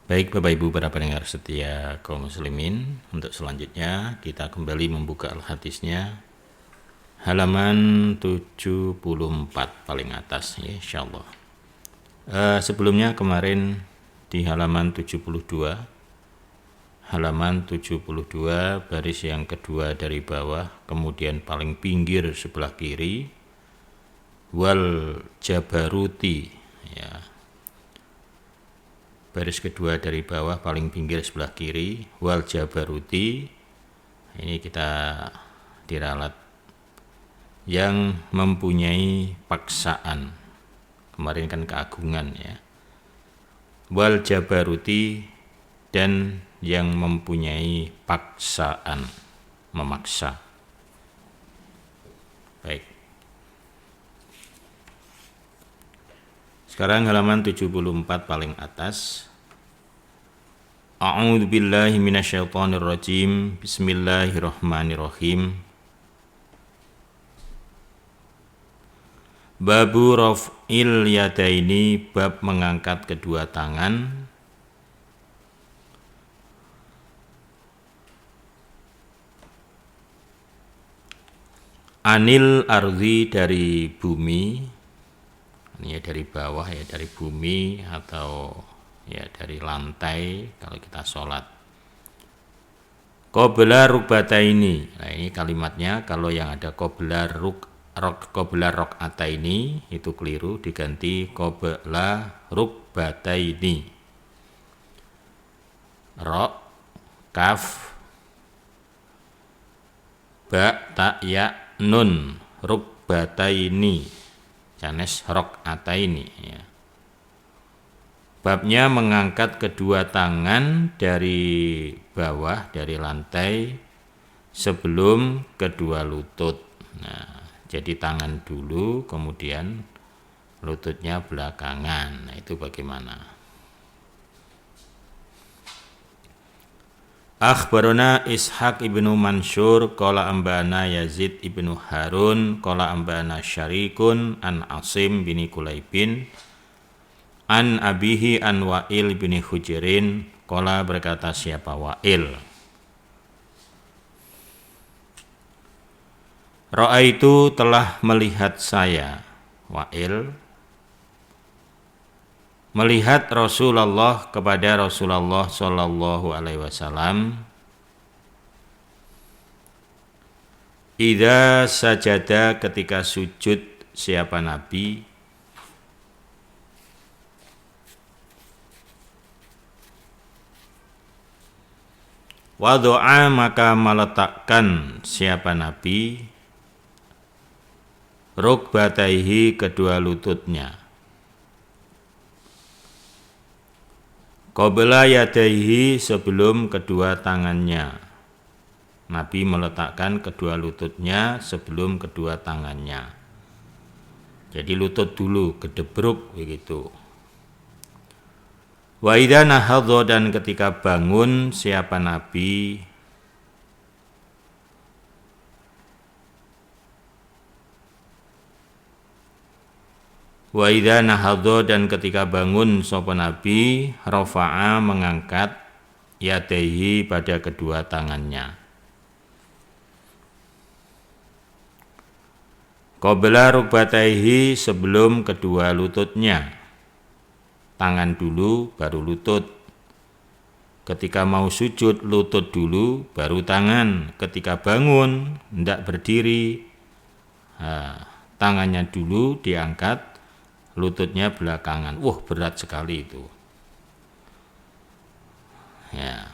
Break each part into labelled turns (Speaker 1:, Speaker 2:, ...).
Speaker 1: Baik Bapak Ibu para pendengar setia kaum muslimin, untuk selanjutnya kita kembali membuka al-hadisnya halaman 74 paling atas ya, insyaallah. Sebelumnya kemarin di halaman 72 baris yang kedua dari bawah, kemudian paling pinggir sebelah kiri, wal jabaruti ya. Baris kedua dari bawah paling pinggir sebelah kiri, wal jabaruti. Ini kita diralat yang mempunyai paksaan. Kemarin kan keagungan ya. Wal jabaruti dan yang mempunyai paksaan, memaksa. Baik. Sekarang halaman 74 paling atas. A'udzu billahi minasyaitonir rajim. Bismillahirrahmanirrahim. Babu raf'il yadaini, bab mengangkat kedua tangan. Anil ardi, dari bumi. Ini ya dari bawah ya, dari bumi atau ya dari lantai kalau kita sholat. Qabla rukbataini. Nah ini kalimatnya, kalau yang ada qabla rok'ataini itu keliru, diganti qabla rukbataini. Ro, kaf, ba, ta, ya, nun, rukbataini, sanes rok'ataini ya. Babnya mengangkat kedua tangan dari bawah, dari lantai, sebelum kedua lutut. Nah, jadi tangan dulu, kemudian lututnya belakangan. Nah, itu bagaimana? Akhbarana Ishaq ibnu Mansur qala ambana Yazid ibnu Harun qala ambana Syarikun an Asim bin Kulaibin an abihi an Wa'il bin Hujirin qala, berkata siapa Wa'il, Ra'aitu, telah melihat saya, Wa'il melihat Rasulullah, kepada Rasulullah sallallahu alaihi wasallam, idza sajada, ketika sujud siapa Nabi, wadu'a, maka meletakkan siapa Nabi, rukbataihi, kedua lututnya, qabla yadaihi, sebelum kedua tangannya. Nabi meletakkan kedua lututnya sebelum kedua tangannya. Jadi lutut dulu, gedebruk begitu. Wa idza nahadha, dan ketika bangun siapa Nabi, wa idza nahadha, dan ketika bangun sapa Nabi, rafa'a, mengangkat, yadaihi, pada kedua tangannya, qabla rukbataihi, sebelum kedua lututnya. Tangan dulu baru lutut. Ketika mau sujud lutut dulu baru tangan. Ketika bangun hendak berdiri, tangannya dulu diangkat, lututnya belakangan. Berat sekali itu. Ya.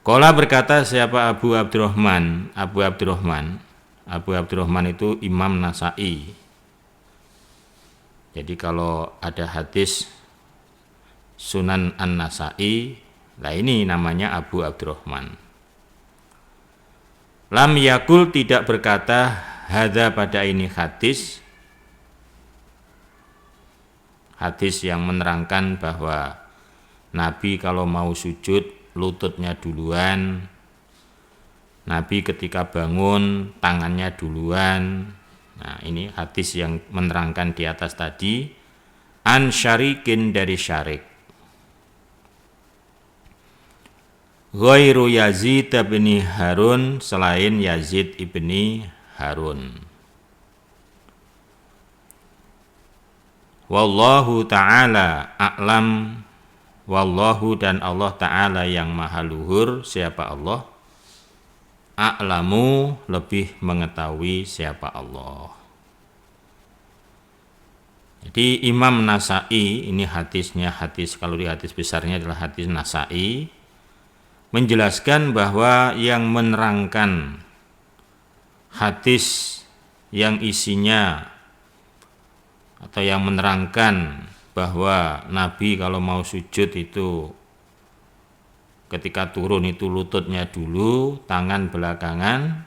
Speaker 1: Qala, berkata siapa Abu Abdurrahman itu Imam Nasa'i. Jadi kalau ada hadis Sunan An-Nasa'i, nah ini namanya Abu Abdurrahman. Lam yakul, tidak berkata, hadza, pada ini hadis yang menerangkan bahwa Nabi kalau mau sujud lututnya duluan, Nabi ketika bangun tangannya duluan. Nah, ini hadis yang menerangkan di atas tadi. An Syarikin, dari Syarik. ghairu Yazid bin Harun, selain Yazid ibni Harun. Wallahu ta'ala a'lam. Wallahu, dan Allah ta'ala yang maha luhur, siapa Allah, a'lamu, lebih mengetahui siapa Allah. Jadi Imam Nasai, ini hadisnya, kalau di hadis besarnya adalah hadis Nasai, menjelaskan bahwa yang menerangkan hadis yang isinya atau yang menerangkan bahwa Nabi kalau mau sujud itu ketika turun itu lututnya dulu, tangan belakangan,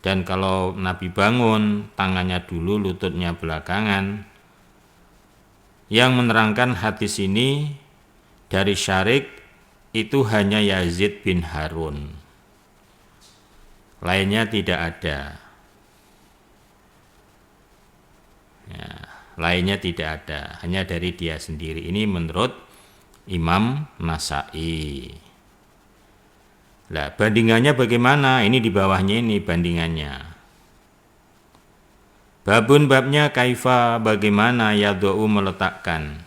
Speaker 1: dan kalau Nabi bangun tangannya dulu, lututnya belakangan. Yang menerangkan hadis ini dari Syarik itu hanya Yazid bin Harun, lainnya tidak ada. Ya, lainnya tidak ada, hanya dari dia sendiri. Ini menurut Imam Nasai. Nah, bandingannya bagaimana? Ini di bawahnya ini bandingannya. Babun, babnya kaifa, bagaimana yad'u meletakkan.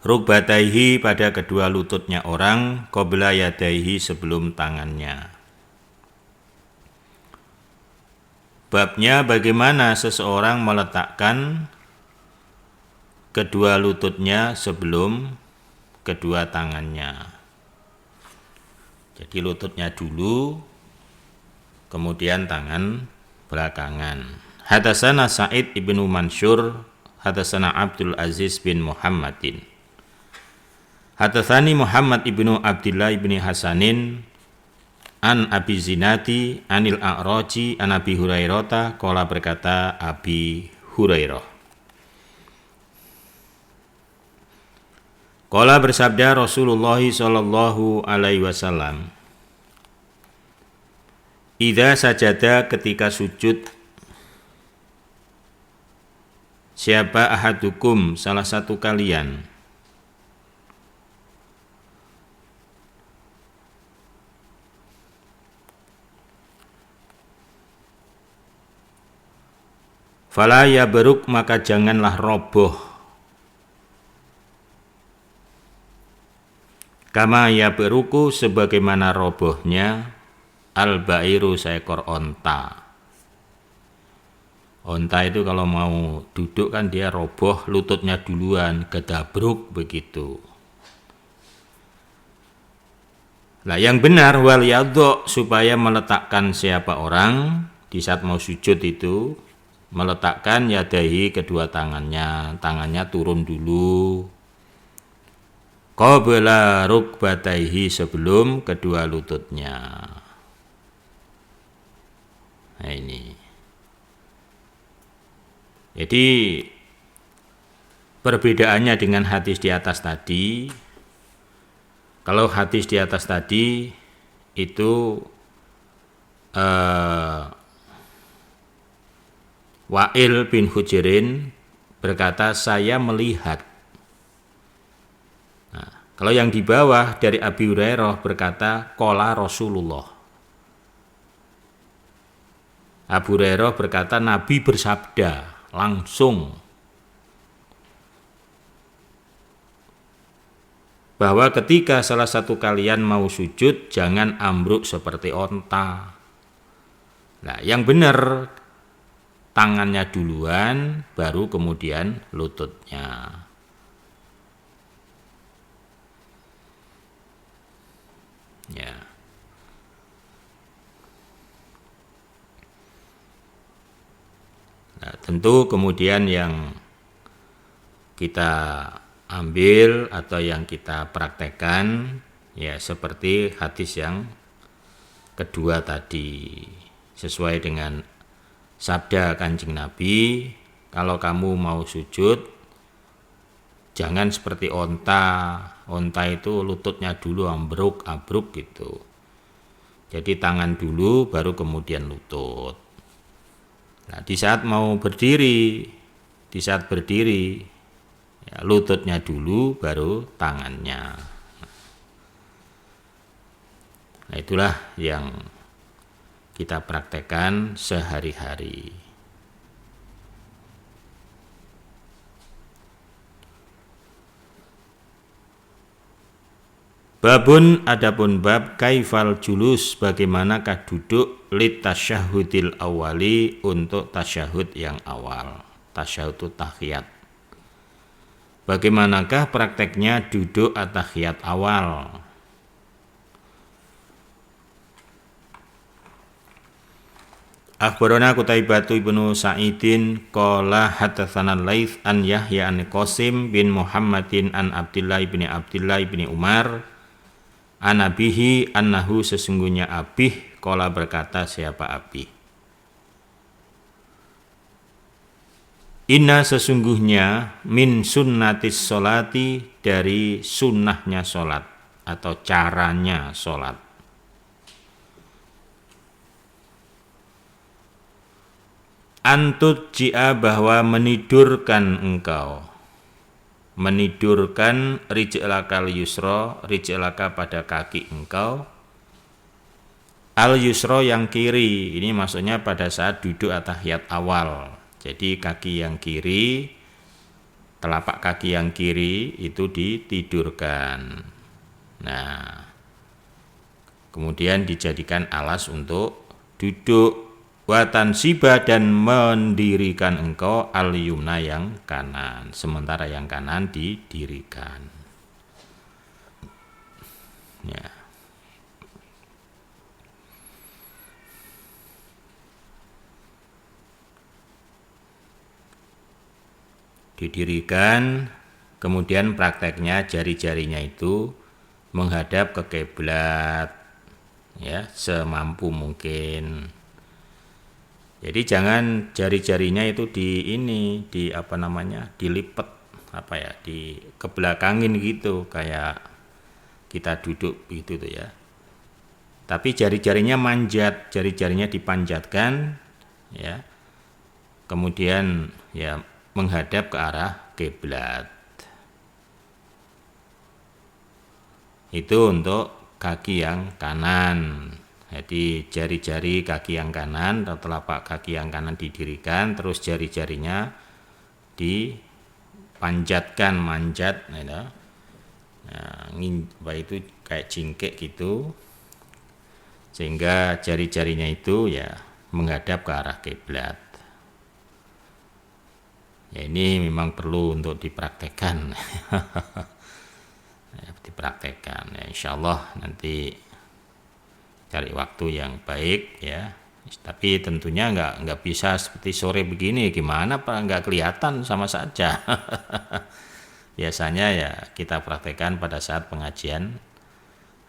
Speaker 1: Rukbataihi, pada kedua lututnya orang, qabla yadaihi, sebelum tangannya. Babnya bagaimana seseorang meletakkan kedua lututnya sebelum kedua tangannya. Jadi lututnya dulu, kemudian tangan belakangan. Hadatsana Sa'id ibnu Mansur, hadatsana Abdul Aziz bin Muhammadin. Hadatsani Muhammad ibnu Abdillah ibni Hasanin an Abi Zinadi anil A'raji an Abi Hurairah, qala, berkata Abi Hurairah, qala, bersabda Rasulullah sallallahu alaihi wasallam, idza sajada, ketika sujud, siapa ahadukum, salah satu kalian, fala yabruk, maka janganlah roboh, kama yabruku, sebagaimana robohnya al-bairu, seekor onta. Onta itu kalau mau duduk kan dia roboh, lututnya duluan, gedabruk begitu. Nah, yang benar wal yadhu, supaya meletakkan siapa orang di saat mau sujud itu, meletakkan yadahi, kedua tangannya, tangannya turun dulu, qabla rukbataihi, sebelum kedua lututnya. Nah, ini. Jadi perbedaannya dengan hadis di atas tadi. Kalau hadis di atas tadi itu Wa'il bin Hujrin berkata, saya melihat. Nah, kalau yang di bawah dari Abi Hurairah berkata, qala Rasulullah. Abu Hurairah berkata, Nabi bersabda langsung bahwa ketika salah satu kalian mau sujud, jangan ambruk seperti onta. Nah, yang benar tangannya duluan, baru kemudian lututnya. Ya. Nah, tentu kemudian yang kita ambil atau yang kita praktekkan ya seperti hadis yang kedua tadi, sesuai dengan sabda Kanjeng Nabi, kalau kamu mau sujud jangan seperti onta. Onta itu lututnya dulu ambruk gitu. Jadi tangan dulu baru kemudian lutut. Nah, di saat berdiri, ya, lututnya dulu, baru tangannya. Nah, itulah yang kita praktekkan sehari-hari. Babun, adapun bab kaifal julus, bagaimanakah duduk litasyahudil awali, untuk tasyahud yang awal. Tasyahud itu tahiyat. Bagaimanakah prakteknya duduk at-tahiyat awal? Akhbarana Qutaibah ibnu Sa'idin qala hadatsana Laits an Yahya an Qasim bin Muhammadin an Abdillah bin Umar an abihi annahu, sesungguhnya abih, qala berkata siapa abih, inna, sesungguhnya, min sunnatis sholati, dari sunnahnya sholat atau caranya sholat, antut ji'a, bahwa menidurkan engkau, menidurkan rijlakal yusra, rijlaka pada kaki engkau, al yusra yang kiri. Ini maksudnya pada saat duduk at-tahiyat awal. Jadi kaki yang kiri, telapak kaki yang kiri itu ditidurkan. Nah, kemudian dijadikan alas untuk duduk. Watan siba, dan mendirikan engkau al yumna, yang kanan, sementara yang kanan didirikan. Ya. Didirikan, kemudian prakteknya jari-jarinya itu menghadap ke kiblat, ya, semampu mungkin. Jadi jangan jari-jarinya itu dilipat, dikebelakangin gitu, kayak kita duduk gitu tuh ya. Tapi jari-jarinya manjat, jari-jarinya dipanjatkan, ya. Kemudian ya menghadap ke arah kiblat. Itu untuk kaki yang kanan. Jadi jari-jari kaki yang kanan atau telapak kaki yang kanan didirikan, terus jari-jarinya dipanjatkan, manjat, nah, itu kayak jingkik gitu, sehingga jari-jarinya itu ya menghadap ke arah kiblat. Ya, ini memang perlu untuk dipraktekkan. Ya, dipraktekkan. Ya, insya Allah nanti cari waktu yang baik ya. Tapi tentunya nggak bisa seperti sore begini, gimana Pak, nggak kelihatan, sama saja. Biasanya ya kita praktekkan pada saat pengajian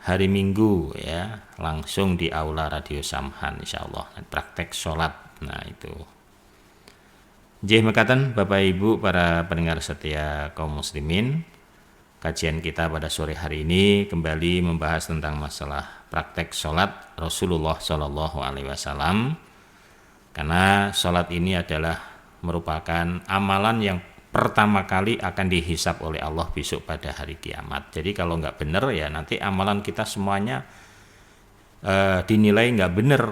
Speaker 1: hari Minggu ya, langsung di aula Radio Samhan, insya Allah praktek sholat. Nah itu. Jih mekaten Bapak Ibu para pendengar setia kaum muslimin, kajian kita pada sore hari ini kembali membahas tentang masalah praktek sholat Rasulullah Shallallahu Alaihi Wasallam, karena sholat ini adalah merupakan amalan yang pertama kali akan dihisab oleh Allah besok pada hari kiamat. Jadi kalau nggak benar ya nanti amalan kita semuanya dinilai nggak benar.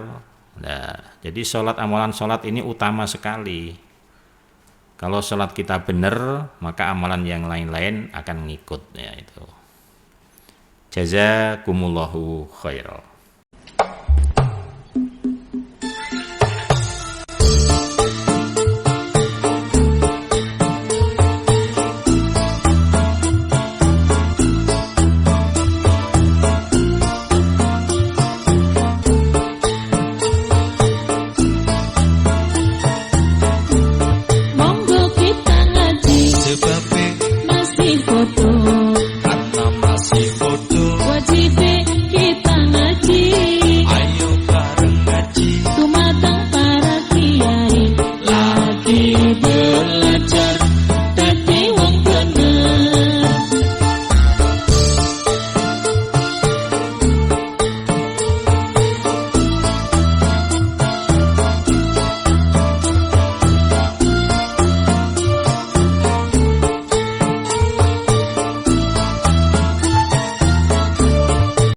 Speaker 1: Nah, jadi amalan sholat ini utama sekali. Kalau sholat kita benar, maka amalan yang lain-lain akan ngikut ya itu. Jazakumullahu khairan.